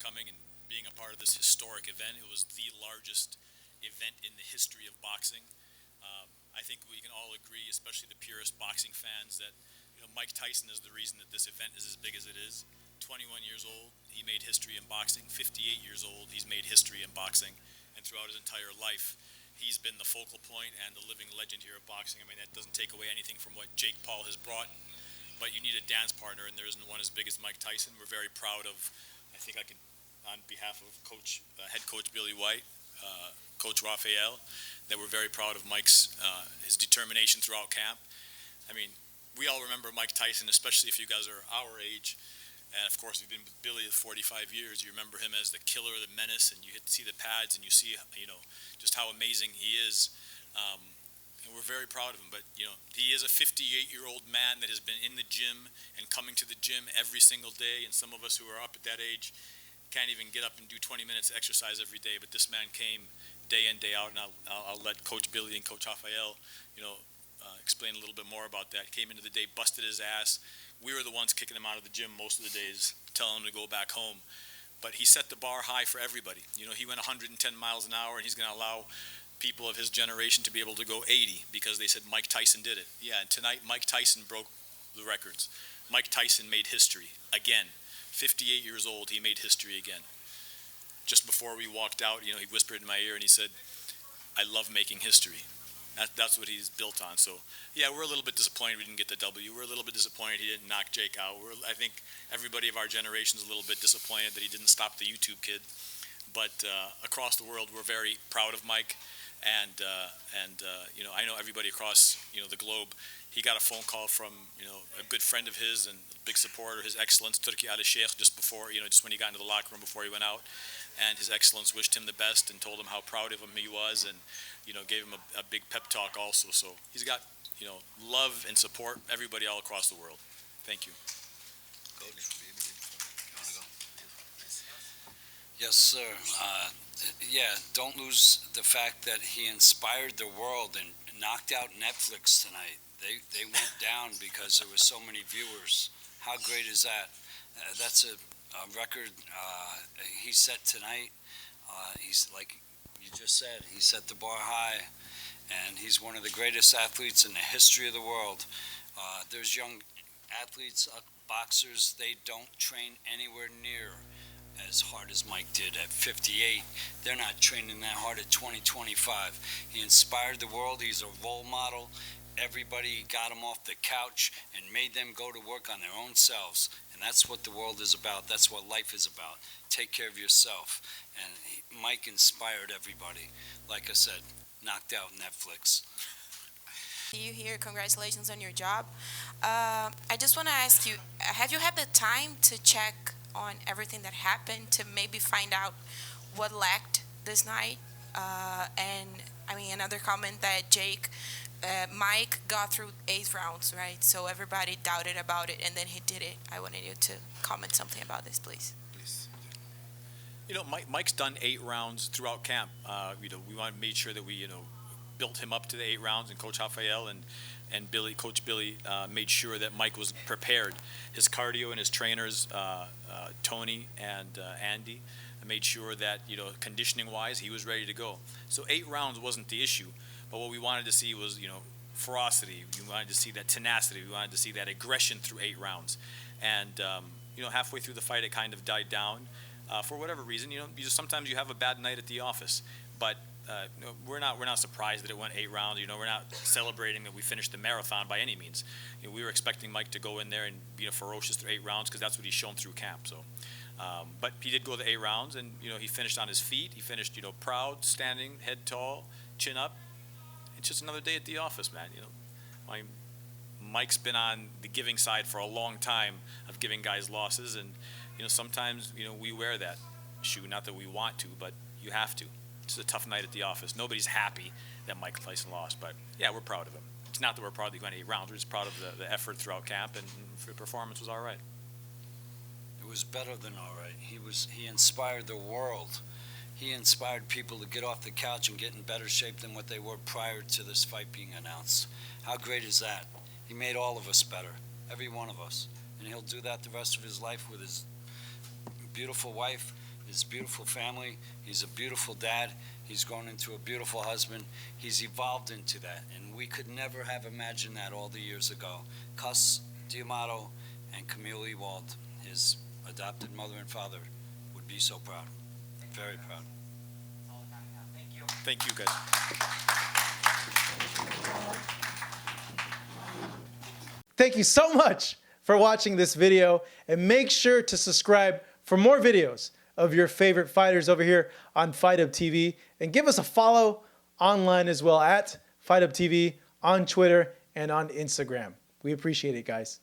coming and being a part of this historic event. It was the largest event in the history of boxing. I think we can all agree, especially the purist boxing fans, that Mike Tyson is the reason that this event is as big as it is. 21 years old, he made history in boxing. 58 years old, he's made history in boxing, and throughout his entire life, he's been the focal point and the living legend here of boxing. I mean, that doesn't take away anything from what Jake Paul has brought, but you need a dance partner, and there isn't one as big as Mike Tyson. We're very proud of, I think I can, on behalf of head coach Billy White, Coach Raphael, that we're very proud of Mike's his determination throughout camp. I mean, we all remember Mike Tyson, especially if you guys are our age, and of course we've been with Billy for 45 years. You remember him as the killer, the menace, and you get to see the pads and you see just how amazing he is. And we're very proud of him. But he is a 58-year-old man that has been in the gym and coming to the gym every single day. And some of us who are up at that age can't even get up and do 20 minutes of exercise every day. But this man came day in, day out, and I'll let Coach Billy and Coach Raphael, explain a little bit more about that. Came into the day, busted his ass. We were the ones kicking him out of the gym most of the days, telling him to go back home. But he set the bar high for everybody. He went 110 miles an hour, and he's going to allow people of his generation to be able to go 80 because they said Mike Tyson did it. Yeah, and tonight Mike Tyson broke the records. Mike Tyson made history again. 58 years old, he made history again. Just before we walked out, he whispered in my ear and he said, "I love making history." That's what he's built on. So, yeah, we're a little bit disappointed we didn't get the W. We're a little bit disappointed he didn't knock Jake out. I think everybody of our generation is a little bit disappointed that he didn't stop the YouTube kid. But across the world, we're very proud of Mike. And I know everybody across, the globe. He got a phone call from, a good friend of his and a big supporter, His Excellence Turki Ali Sheikh, just before, just when he got into the locker room before he went out. And His Excellence wished him the best and told him how proud of him he was and, gave him a big pep talk also. So he's got, love and support everybody all across the world. Thank you. Yes, sir. Don't lose the fact that he inspired the world and knocked out Netflix tonight. They went down because there were so many viewers. How great is that? That's a record he set tonight. He's like you just said, he set the bar high, and he's one of the greatest athletes in the history of the world. There's young athletes, boxers, they don't train anywhere near as hard as Mike did at 58. They're not training that hard at 20, 25. He inspired the world. He's a role model. Everybody got him off the couch and made them go to work on their own selves. And that's what the world is about. That's what life is about. Take care of yourself. And Mike inspired everybody. Like I said, knocked out Netflix. You here, congratulations on your job. I just want to ask you, have you had the time to check on everything that happened to maybe find out what lacked this night? And I mean, another comment that Mike got through 8 rounds, right? So everybody doubted about it, and then he did it. I wanted you to comment something about this, please. Please. Mike's done 8 rounds throughout camp. We made sure that we, built him up to the 8 rounds, and Coach Raphael and Coach Billy made sure that Mike was prepared. His cardio and his trainers, Tony and Andy, made sure that, conditioning-wise, he was ready to go. So 8 rounds wasn't the issue, but what we wanted to see was, ferocity. We wanted to see that tenacity. We wanted to see that aggression through 8 rounds. And, halfway through the fight, it kind of died down. For whatever reason, sometimes you have a bad night at the office, but we're not surprised that it went 8 rounds. We're not celebrating that we finished the marathon by any means. We were expecting Mike to go in there and be ferocious through 8 rounds because that's what he's shown through camp. So, but he did go the 8 rounds, and he finished on his feet. He finished proud, standing, head tall, chin up. It's just another day at the office, man. Mike's been on the giving side for a long time of giving guys losses, and sometimes we wear that shoe. Not that we want to, but you have to. It's a tough night at the office. Nobody's happy that Mike Tyson lost, but yeah, we're proud of him. It's not that we're proud that he went 8 rounds. We're just proud of the effort throughout camp, and the performance was all right. It was better than all right. He inspired the world. He inspired people to get off the couch and get in better shape than what they were prior to this fight being announced. How great is that? He made all of us better, every one of us. And he'll do that the rest of his life with his beautiful wife. his beautiful family. He's a beautiful dad. He's grown into a beautiful husband. He's evolved into that, and we could never have imagined that all the years ago. Cus Diamato and Camille Ewald, his adopted mother and father, would be so proud. Very proud. Thank you, guys. Thank you so much for watching this video, and make sure to subscribe for more videos of your favorite fighters over here on Fight Up TV, and give us a follow online as well at Fight Up TV on Twitter and on Instagram. We appreciate it, guys.